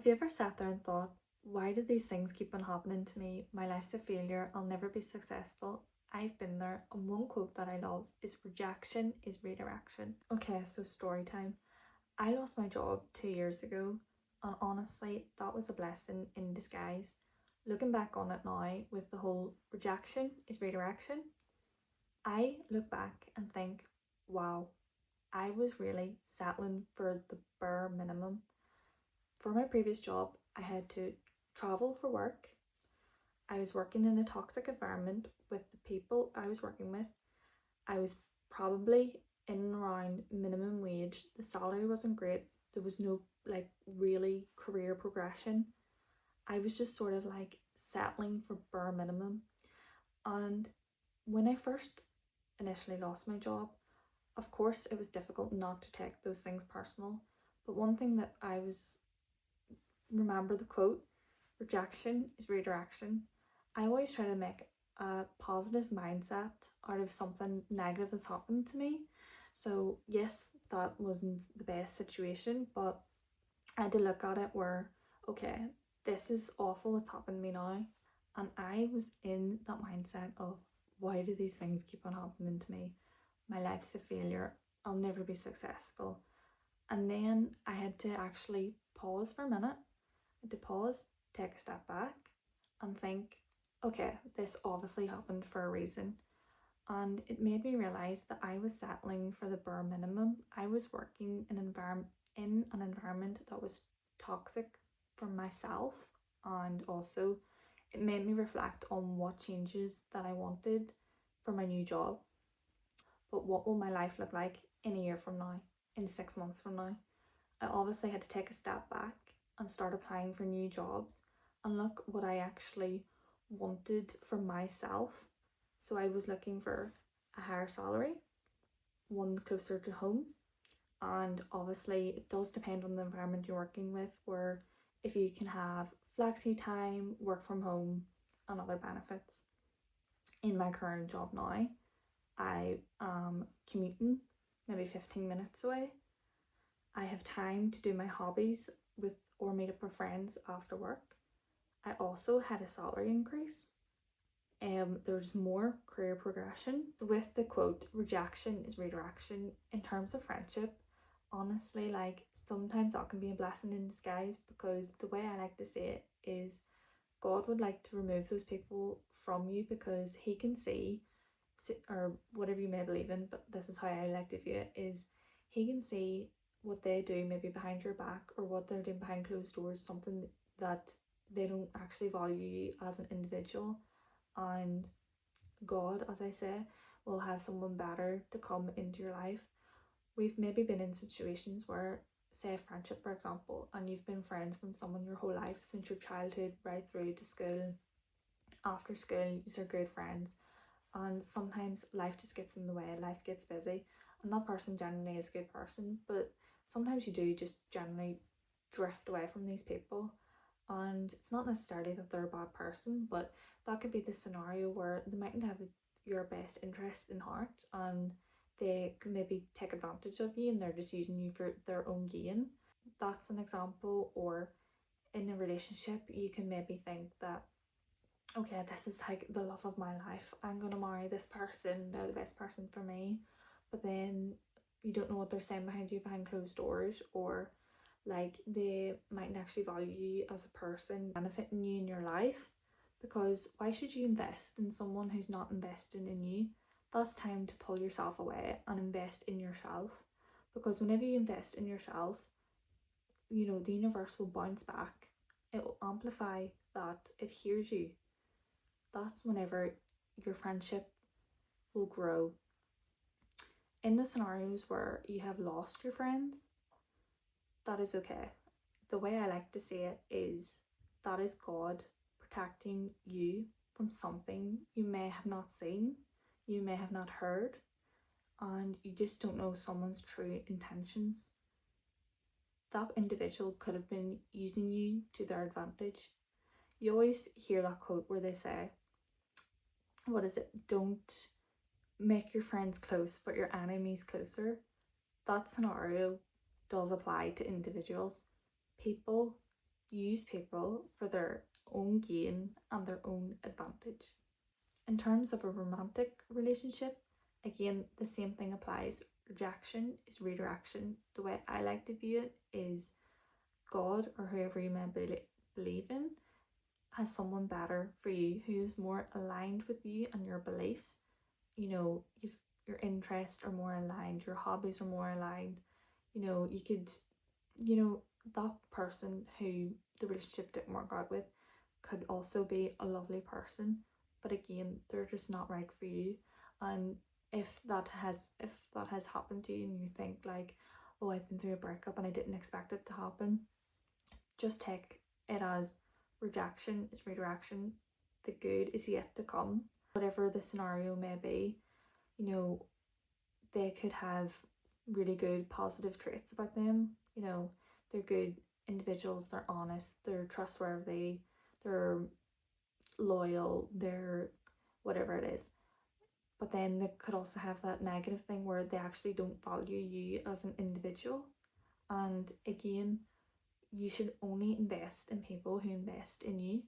Have you ever sat there and thought, why do these things keep on happening to me? My life's a failure. I'll never be successful. I've been there. And one quote that I love is rejection is redirection. Okay, so story time. I lost my job 2 years ago, and honestly, that was a blessing in disguise. Looking back on it now with the whole rejection is redirection, I look back and think, wow, I was really settling for the bare minimum. For my previous job, I had to travel for work. I was working in a toxic environment with the people I was working with. I was probably in and around minimum wage. The salary wasn't great. There was no really career progression. I was just sort of like settling for bare minimum. And when I first initially lost my job, of course, it was difficult not to take those things personal. But one thing that I was remember the quote, rejection is redirection. I always try to make a positive mindset out of something negative that's happened to me. So, yes, that wasn't the best situation, but I had to look at it where, okay, this is awful, it's happened to me now. And I was in that mindset of, why do these things keep on happening to me? My life's a failure, I'll never be successful. And then I had to actually pause for a minute, to pause, take a step back, and think, okay, this obviously happened for a reason. And it made me realize that I was settling for the bare minimum. I was working in an environment that was toxic for myself, and also it made me reflect on what changes that I wanted for my new job. But what will my life look like in a year from now, in 6 months from now? I obviously had to take a step back and start applying for new jobs and look what I actually wanted for myself. So I was looking for a higher salary, one closer to home, and obviously it does depend on the environment you're working with, where if you can have flexi time, work from home, and other benefits. In my current job now, I am commuting maybe 15 minutes away. I have time to do my hobbies with or meet up with friends after work. I also had a salary increase. There's more career progression. With the quote, rejection is redirection, in terms of friendship, honestly, like sometimes that can be a blessing in disguise, because the way I like to say it is God would like to remove those people from you because he can see, or whatever you may believe in, but this is how I like to view it, is he can see what they do maybe behind your back, or what they're doing behind closed doors, something that they don't actually value you as an individual. And God, as I say, will have someone better to come into your life. We've maybe been in situations where, say, a friendship, for example, and you've been friends with someone your whole life, since your childhood right through to school. After school, you're good friends, and sometimes life just gets in the way, life gets busy, and that person generally is a good person, but sometimes you do just generally drift away from these people. And it's not necessarily that they're a bad person, but that could be the scenario where they mightn't have your best interest in heart, and they can maybe take advantage of you and they're just using you for their own gain. That's an example. Or in a relationship, you can maybe think that, okay, this is like the love of my life, I'm gonna marry this person, they're the best person for me. But then you don't know what they're saying behind you, behind closed doors, or like they mightn't actually value you as a person, benefiting you in your life. Because why should you invest in someone who's not investing in you? That's time to pull yourself away and invest in yourself. Because whenever you invest in yourself, the universe will bounce back. It will amplify that, it hears you. That's whenever your friendship will grow. In the scenarios where you have lost your friends, that is okay. The way I like to say it is, that is God protecting you from something you may have not seen, you may have not heard, and you just don't know someone's true intentions. That individual could have been using you to their advantage. You always hear that quote where they say, what is it? Don't make your friends close, but your enemies closer. That scenario does apply to individuals. People use people for their own gain and their own advantage. In terms of a romantic relationship, again, the same thing applies. Rejection is redirection. The way I like to view it is God, or whoever you may believe in, has someone better for you who's more aligned with you and your beliefs. You know, your interests are more aligned, your hobbies are more aligned. You know, you could, that person who the relationship didn't work out with could also be a lovely person, but again, they're just not right for you. And if that has happened to you and you think like, oh, I've been through a breakup and I didn't expect it to happen, just take it as rejection is redirection. The good is yet to come. Whatever the scenario may be, they could have really good positive traits about them. They're good individuals, they're honest, they're trustworthy, they're loyal, they're whatever it is. But then they could also have that negative thing where they actually don't value you as an individual. And again, you should only invest in people who invest in you.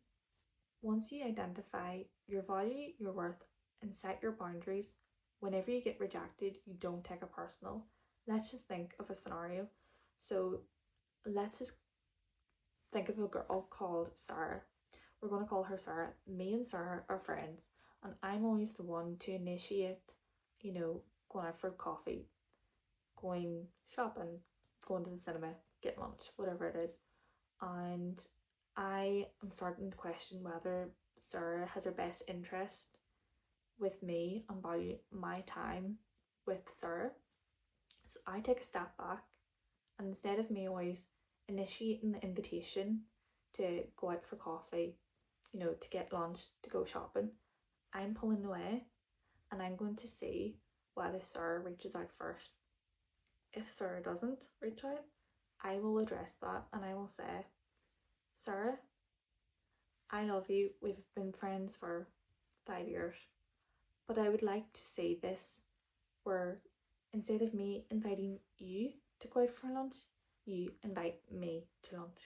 Once you identify your value, your worth, and set your boundaries, whenever you get rejected, you don't take it personal. Let's just think of a scenario. So let's just think of a girl called Sarah. We're going to call her Sarah. Me and Sarah are friends, and I'm always the one to initiate, going out for coffee, going shopping, going to the cinema, get lunch, whatever it is. And I am starting to question whether Sarah has her best interest with me and value my time with Sarah. So I take a step back, and instead of me always initiating the invitation to go out for coffee, to get lunch, to go shopping, I'm pulling away and I'm going to see whether Sarah reaches out first. If Sarah doesn't reach out, I will address that and I will say, Sarah, I love you. We've been friends for 5 years, but I would like to say this where instead of me inviting you to go out for lunch, you invite me to lunch.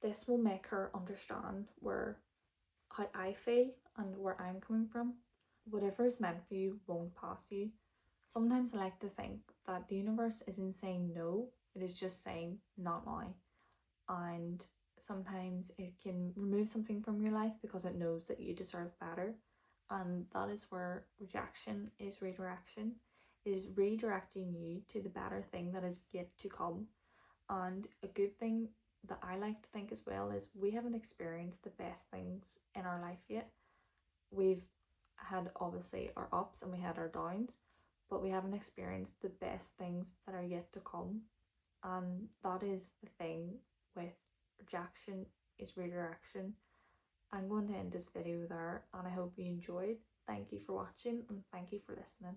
This will make her understand how I feel and where I'm coming from. Whatever is meant for you won't pass you. Sometimes I like to think that the universe isn't saying no, it is just saying not now. And sometimes it can remove something from your life because it knows that you deserve better. And that is where rejection is redirection. It is redirecting you to the better thing that is yet to come. And a good thing that I like to think as well is we haven't experienced the best things in our life yet. We've had obviously our ups and we had our downs, but we haven't experienced the best things that are yet to come. And that is the thing with rejection is redirection. I'm going to end this video there, and I hope you enjoyed. Thank you for watching and thank you for listening.